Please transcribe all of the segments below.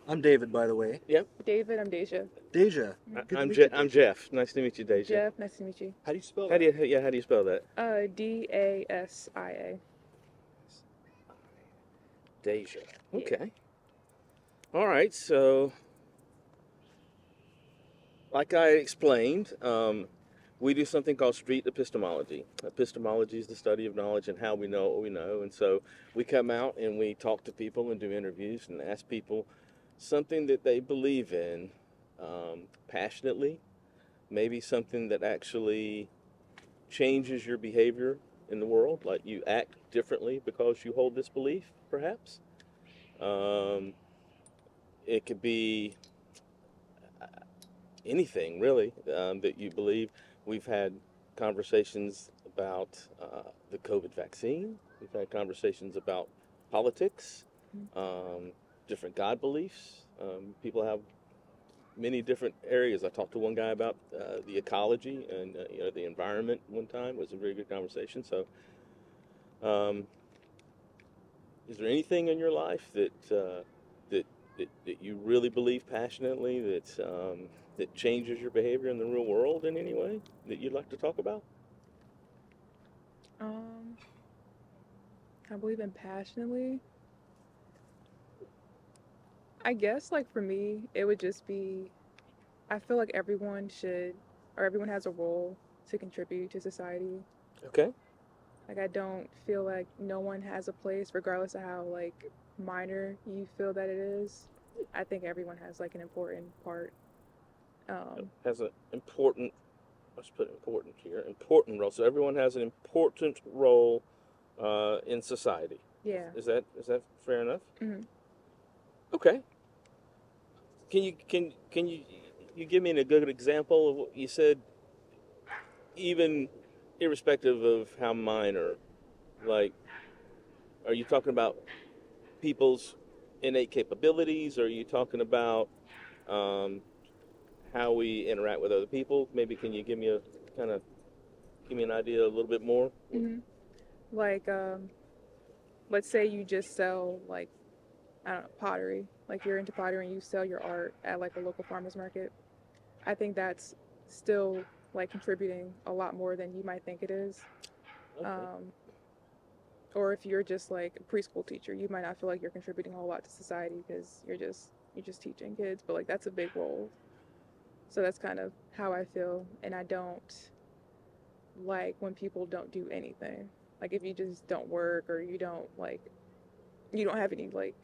I'm David, by the way. Yep. David, I'm Dasia. Deja. Mhm. Good to meet you, I'm Deja. Jeff. Nice to meet you, Dasia. Jeff, nice to meet you. How do you spell How that? do you yeah? How do you spell that? Dasia. Dasia. Yeah. Okay. All right. So, like I explained, we do something called street epistemology. Epistemology is the study of knowledge and how we know what we know. And so we come out and we talk to people and do interviews and ask people something that they believe in passionately, maybe something that actually changes your behavior in the world, like you act differently because you hold this belief, perhaps. Um, it could be anything really that you believe. We've had conversations about the COVID vaccine. We've had conversations about politics, um, different God beliefs. People have many different areas. I talked to one guy about the ecology and the environment one time. It was a very good conversation. So, um, is there anything in your life that that you really believe passionately that changes your behavior in the real world in any way that you'd like to talk about? Um, I believe in passionately. I guess like for me, it would just be I feel like everyone should or everyone has a role to contribute to society. Okay. Like I don't feel like no one has a place regardless of how like minor you feel that it is. I think everyone has like an important part. Has an important, let's put important here, important role. So everyone has an important role in society. Yeah. Is that fair enough? Hmm. Okay. Can you give me a good example of what you said, even irrespective of how minor? Like, are you talking about people's innate capabilities? Or are you talking about um, how we interact with other people? Maybe can you kind of give me an idea a little bit more? Hmm. Like let's say you just sell like I don't know, pottery. Like you're into pottery and you sell your art at like a local farmers market. I think that's still like contributing a lot more than you might think it is. Okay. Um, or if you're just like a preschool teacher, you might not feel like you're contributing a whole lot to society because you're just teaching kids, but like that's a big role. So that's kind of how I feel, and I don't like when people don't do anything. Like if you just don't work or you don't have any like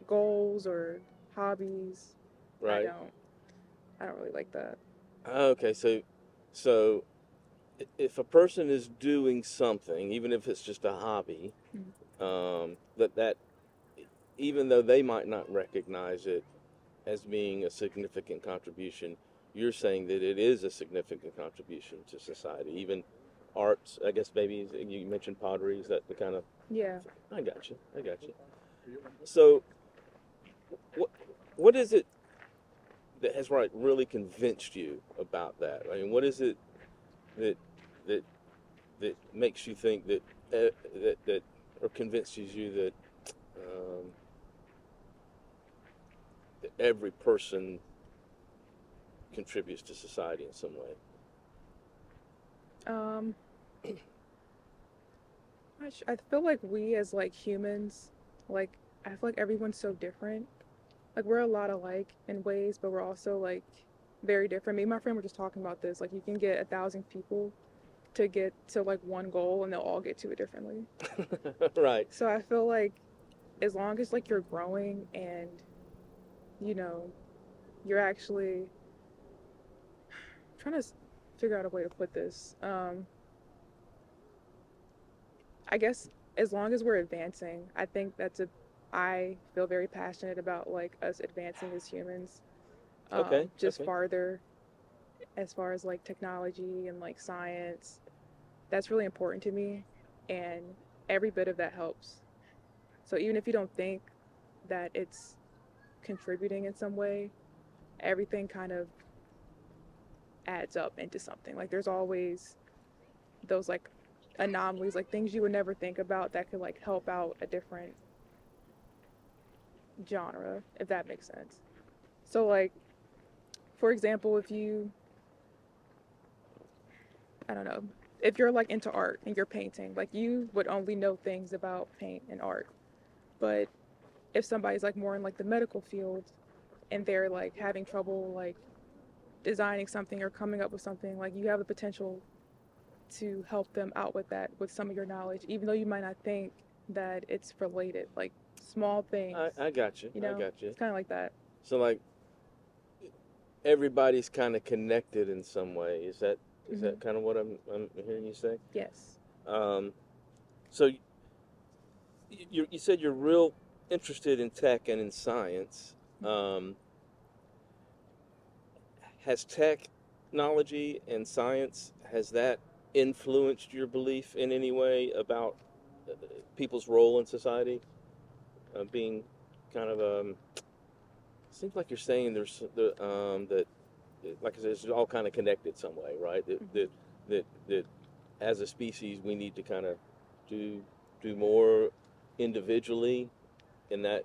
goals or hobbies. I Right. don't I don't really like that. Okay. So if a person is doing something, even if it's just a hobby, Mm. that even though they might not recognize it as being a significant contribution, you're saying that it is a significant contribution to society. Even arts, I guess maybe you mentioned pottery. Is that the kind of? Yeah. I got you. I got you. So what what is it that has really convinced you about that? I mean, what is it that that that makes you think that or convinces you um, that every person contributes to society in some way? Um, I feel like we as like humans, like I feel like everyone's so different. Like we're a lot alike in ways, but we're also like very different. Me and my friend were just talking about this. Like you can get 1,000 people to get to like one goal, and they'll all get to it differently. Right. So I feel like as long as like you're growing and you know you're actually trying to figure out a way to put this. I guess as long as we're advancing, I think that's a. I feel very passionate about like us advancing as humans, Okay. just Okay. farther as far as like technology and like science. That's really important to me, and every bit of that helps. So even if you don't think that it's contributing in some way, everything kind of adds up into something. Like there's always those like anomalies, like things you would never think about that could like help out a different genre, if that makes sense. So like, for example, if you, I don't know, if you're like into art and you're painting, like you would only know things about paint and art. But if somebody's like more in like the medical field and they're like having trouble like designing something or coming up with something, like you have the potential to help them out with that with some of your knowledge, even though you might not think that it's related, like small things, I got you. you I know? got you. It's kind of like that. So like everybody's kind of connected in some way. Is Hmm. that kind of what I'm hearing you say? Yes. Um, so you said you're real interested in tech and in science. Um, has technology and science, has that influenced your belief in any way about people's role in society? Being kind of seems like you're saying that like I said, it's all kind of connected some way, right? Hmm. That as a species we need to kind of do do more individually, and that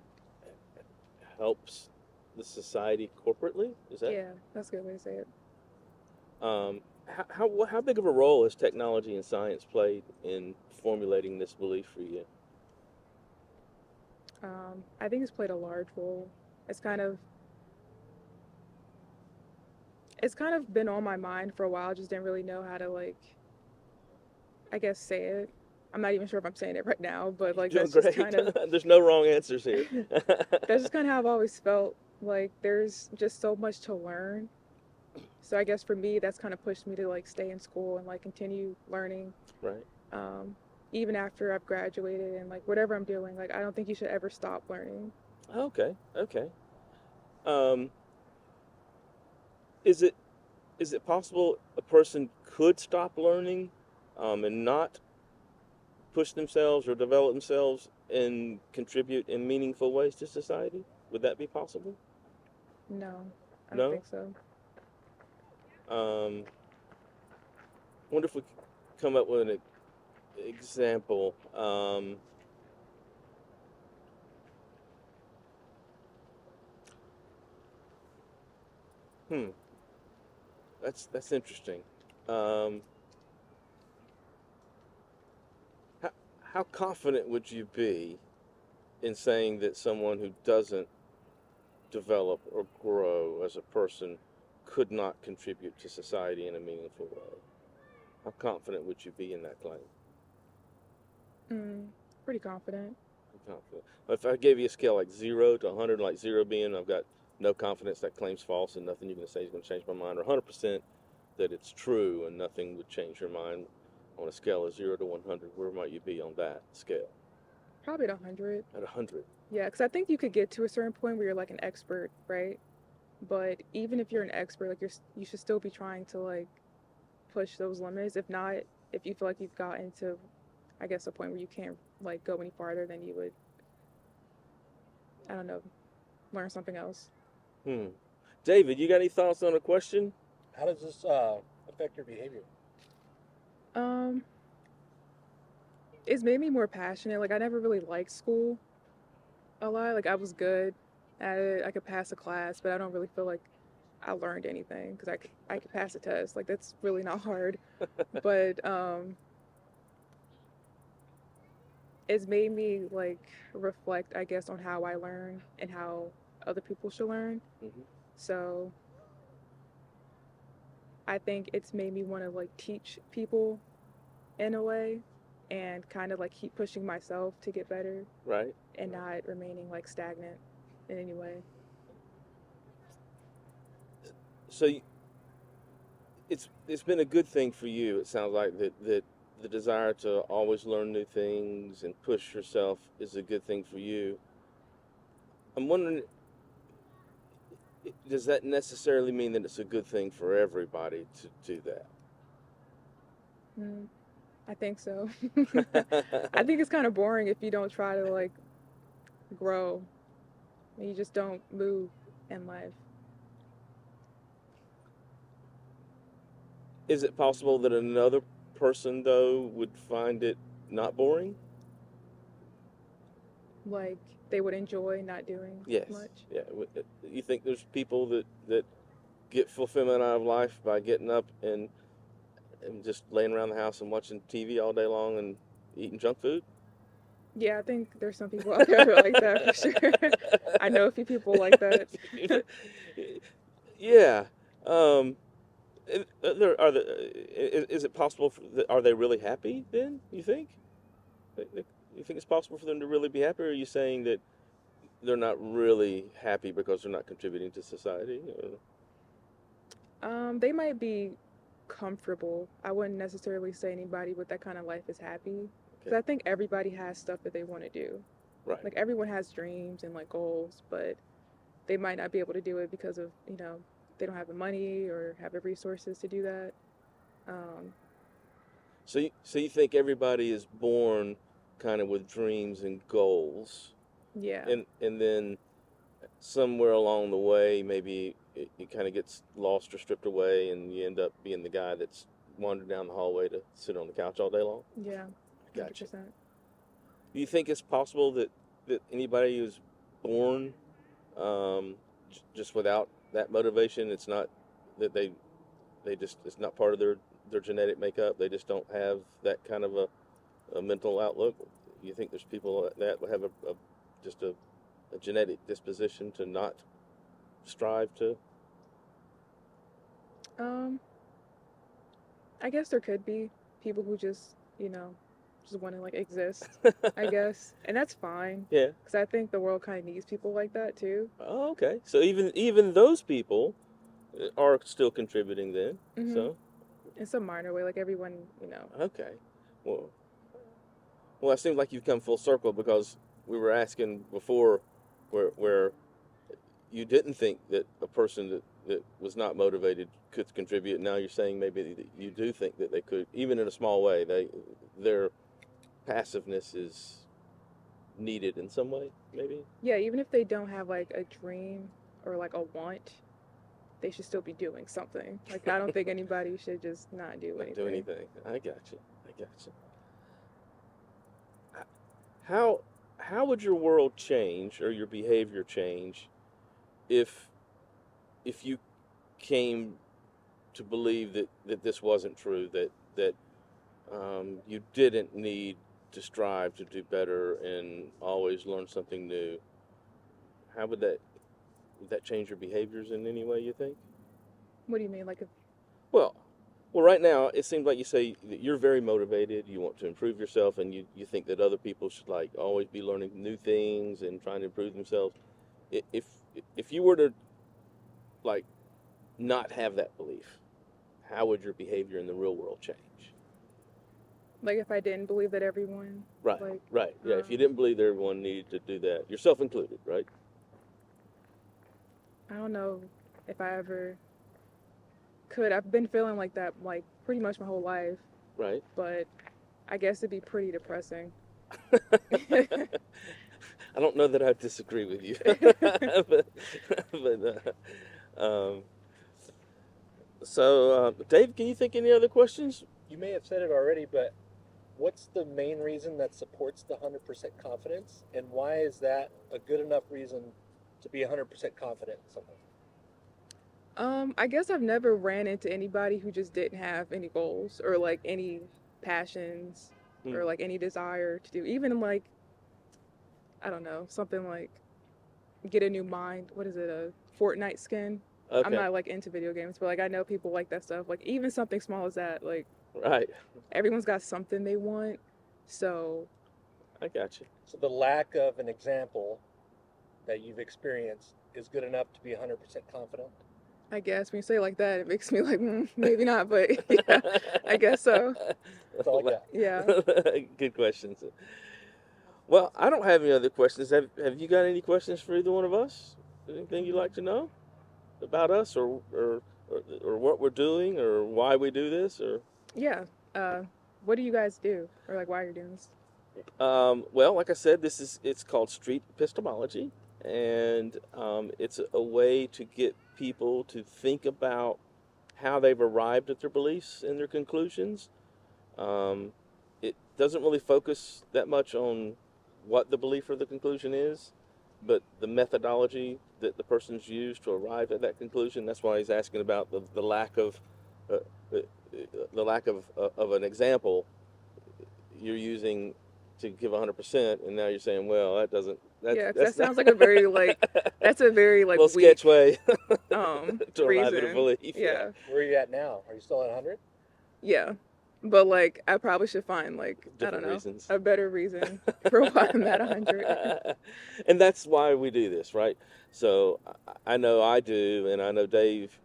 helps the society corporately. Is that Yeah, that's a good way to say it. how big of a role has technology and science played in formulating this belief for you? I think it's played a large role. It's kind of it's kind of been on my mind for a while. Just didn't really know how to like, I guess, say it. I'm not even sure if I'm saying it right now, but like You're doing that's just great. kind of There's no wrong answers here. that's just kind of how I've always felt. Like there's just so much to learn. So I guess for me, that's kind of pushed me to like stay in school and like continue learning, Right. um, even after I've graduated and like whatever I'm doing. Like I don't think you should ever stop learning. Okay. Okay. Um, is it is it possible a person could stop learning, and not push themselves or develop themselves and contribute in meaningful ways to society? Would that be possible? No, I don't No. think so. I wonder if we could come up with an example. Hmm. That's interesting. Um, how how confident would you be in saying that someone who doesn't develop or grow as a person could not contribute to society in a meaningful way? How confident would you be in that claim? Mm, pretty confident. I'm confident. If I gave you a scale like 0 to 100, like 0 being I've got no confidence that claim's false and nothing you're going to say is going to change my mind, or 100% that it's true and nothing would change your mind, on a scale of 0 to 100, where might you be on that scale? Probably at 100. At 100. Yeah, because I think you could get to a certain point where you're like an expert, right? But even if you're an expert, like you should still be trying to like push those limits. If not, if you feel like you've gotten to, I guess, a point where you can't like go any farther, then you would, I don't know, learn something else. Hmm. David, you got any thoughts on a question? How does this affect your behavior? Um, it's made me more passionate. Like I never really liked school a lot. Like I was good at it. I could pass a class, but I don't really feel like I learned anything because I could pass a test. Like that's really not hard. But it's made me like reflect, I guess, on how I learn and how other people should learn. Hmm. So I think it's made me want to like teach people in a way and kind of like keep pushing myself to get better Right. and Right. not remaining like stagnant in any way. So it's been a good thing for you. It sounds like that the desire to always learn new things and push yourself is a good thing for you. I'm wondering, does that necessarily mean that it's a good thing for everybody to do Mm, I think so. that? I think it's kind of boring if you don't try to like grow and you just don't move in life. Is it possible that another person though would find it not boring? like they would enjoy not doing Yes. much. Yeah. You think there's people that get fulfillment out of life by getting up and just laying around the house and watching TV all day long and eating junk food? Yeah, I think there's some people out there who are like that for sure. I know a few people like that. Yeah. Um, is it possible? Are they really happy then? You think? You think it's possible for them to really be happy, or are you saying that they're not really happy because they're not contributing to society? They might be comfortable. I wouldn't necessarily say anybody with that kind of life is happy. Because Okay. I think everybody has stuff that they want to do. Right. Like everyone has dreams and like goals, but they might not be able to do it because of, they don't have the money or have the resources to do that. Um, So you think everybody is born kind of with dreams and goals, yeah. and then somewhere along the way, maybe it kind of gets lost or stripped away, and you end up being the guy that's wandered down the hallway to sit on the couch all day long? Yeah. Gotcha. 100%. Do you think it's possible that anybody who's born just without that motivation, it's not that they just, it's not part of their genetic makeup, they just don't have that kind of a mental outlook? You think there's people that have just a genetic disposition to not strive to? Um, I guess there could be people who just want to like exist, I guess. And that's fine. Yeah. Because I think the world kind of needs people like that too. Oh, okay. So even those people are still contributing then. Hmm. So In some minor way, like everyone, okay. Well, it seems like you've come full circle, because we were asking before where you didn't think that a person that was not motivated could contribute. Now you're saying maybe that you do think that they could, even in a small way. Their passiveness is needed in some way, maybe. yeah, even if they don't have like a dream or like a want, they should still be doing something. Like I don't think anybody should just not do Not anything. do anything. I got you. How would your world change, or your behavior change, if you came to believe that this wasn't true, that you didn't need to strive to do better and always learn something new? How would that change your behaviors in any way, you think? What do you mean? Like if Well, right now it seems like you say that you're very motivated. You want to improve yourself, and you think that other people should like always be learning new things and trying to improve themselves. If you were to like not have that belief, how would your behavior in the real world change? like if I didn't believe that everyone Right, like right. Yeah, if you um, didn't believe that everyone needed to do that, yourself included, right? I don't know if I ever could. I've been feeling like that like pretty much my whole life, Right. but I guess it'd be pretty depressing. I don't know that I disagree with you, but Dave, can you think any other questions? You may have said it already, but what's the main reason that supports the 100% confidence, and why is that a good enough reason to be 100% confident in something? I guess I've never ran into anybody who just didn't have any goals or like any passions Hmm. or like any desire to do even like I don't know, something like get a new mind. What is it, a Fortnite skin? I'm Okay. not like into video games, but like I know people like that stuff. Like even something small as that, like Right. everyone's got something they want. So I got you. So the lack of an example that you've experienced is good enough to be 100% confident? I guess when you say it like that, it makes me like maybe not, but yeah, I guess so. That's all I got. Yeah. Good questions. Well, I don't have any other questions. Have you got any questions for either one of us? Anything you'd like to know about us, or what we're doing, or why we do this, or? Yeah. What do you guys do, or like why you're doing this? Well, like I said, it's called street epistemology, and it's a way to get people to think about how they've arrived at their beliefs and their conclusions. It doesn't really focus that much on what the belief or the conclusion is, but the methodology that the person's used to arrive at that conclusion. That's why he's asking about the lack of uh, uh, of an example you're using to give 100%, and now you're saying, well, that doesn't. Yeah, 'cause That's that sounds like a very like that's a very like little weak sketch way to arrive at a reason. belief. Yeah. Where are you at now? Are you still at 100? Yeah. But like I probably should find like I don't Different know reasons. a better reason for why I'm at 100. And that's why we do this, right? So I know I do, and I know Dave.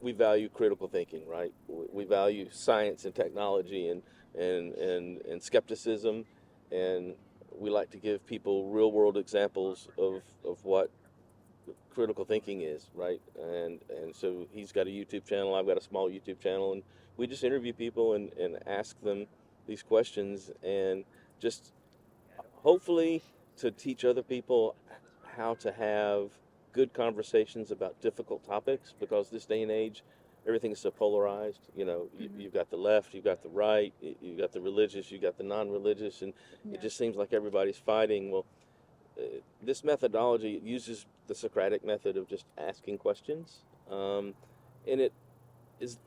We value critical thinking, right? We value science and technology and skepticism, and we like to give people real world examples of what critical thinking is, right? And so he's got a YouTube channel, I've got a small YouTube channel, and we just interview people and ask them these questions, and just hopefully to teach other people how to have good conversations about difficult topics, because this day and age everything is so polarized. You've got the left, you've got the right, you've got the religious, you've got the non-religious, and Yeah. it just seems like everybody's fighting. Well, this methodology uses the Socratic method of just asking questions, and it is,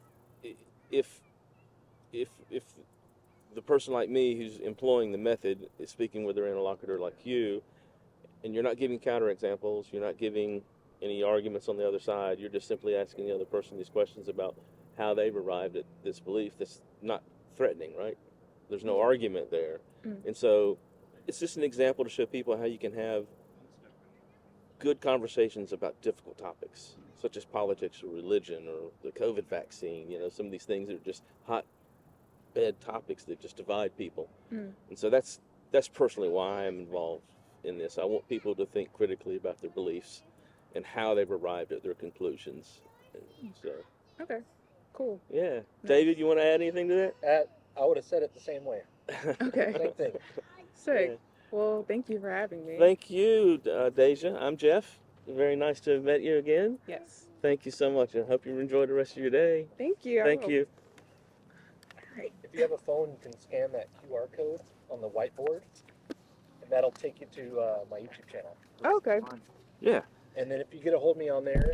if the person like me who's employing the method is speaking with their interlocutor like you, and you're not giving counterexamples, you're not giving any arguments on the other side, you're just simply asking the other person these questions about how they've arrived at this belief that's not threatening, right? There's no argument there. And so it's just an example to show people how you can have good conversations about difficult topics, such as politics or religion or the COVID vaccine, some of these things that are just hot bed topics that just divide people. And so that's personally why I'm involved in this. I want people to think critically about their beliefs and how they've arrived at their conclusions. And so, Okay. Cool. yeah. Nice. David, you want to add anything to I would have said it the same way. Okay. Same thing. Sick. Yeah. Well, thank you for having me. Thank you, Dasia. I'm Jeff. Very nice to have met you again. Yes. Thank you so much, and I hope you enjoy the rest of your day. Thank you. I Thank will. you. If you have a phone, you can scan that QR code on the whiteboard, and that'll take you to my YouTube channel. Okay. Yeah. And then if you get a hold of me on there,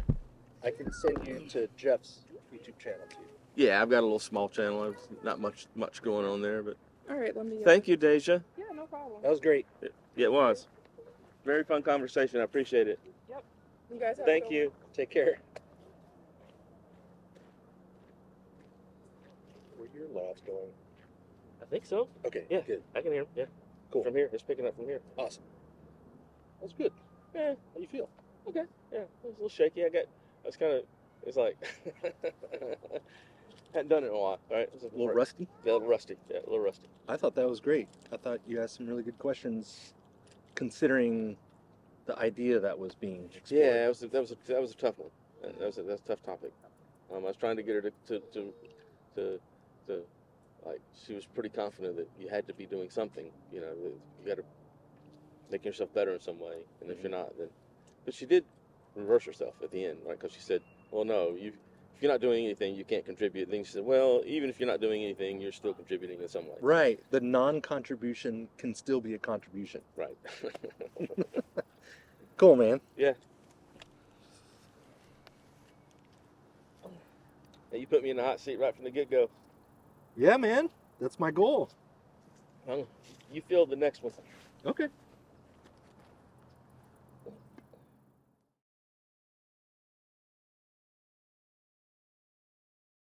I can send you to Jeff's YouTube channel too. Yeah, I've got a little small channel. There's not much going on there, but All right. Let me. thank you, Dasia. Yeah. No problem. That was great. Yeah, it was. Very fun conversation. I appreciate it. You guys have a Thank good you. Take care. Were your lavs going? I think so. Okay, Yeah. good. I can hear him. Yeah. Cool. From here. It's picking up from here. Awesome. That's good. Yeah. How do you feel? Okay. Yeah. It was a little shaky. It's like, hadn't done it in a while, right? It was A little rusty. Yeah, a little rusty. Yeah, a little rusty. I thought that was great. I thought you asked some really good questions, considering the idea that was being explored. Yeah, that was a tough one. That's a tough topic. I was trying to get her to like, she was pretty confident that you had to be doing something. You got to make yourself better in some way, and if you're not, then. But she did reverse herself at the end, right? Because she said, "Well, no, if you're not doing anything, you can't contribute." Then she said, "Well, even if you're not doing anything, you're still contributing in some way." Right. The non-contribution can still be a contribution. Right. Cool, man. Yeah. Hey, you put me in the hot seat right from the get-go. Yeah, man. That's my goal. You feel the next one. Okay.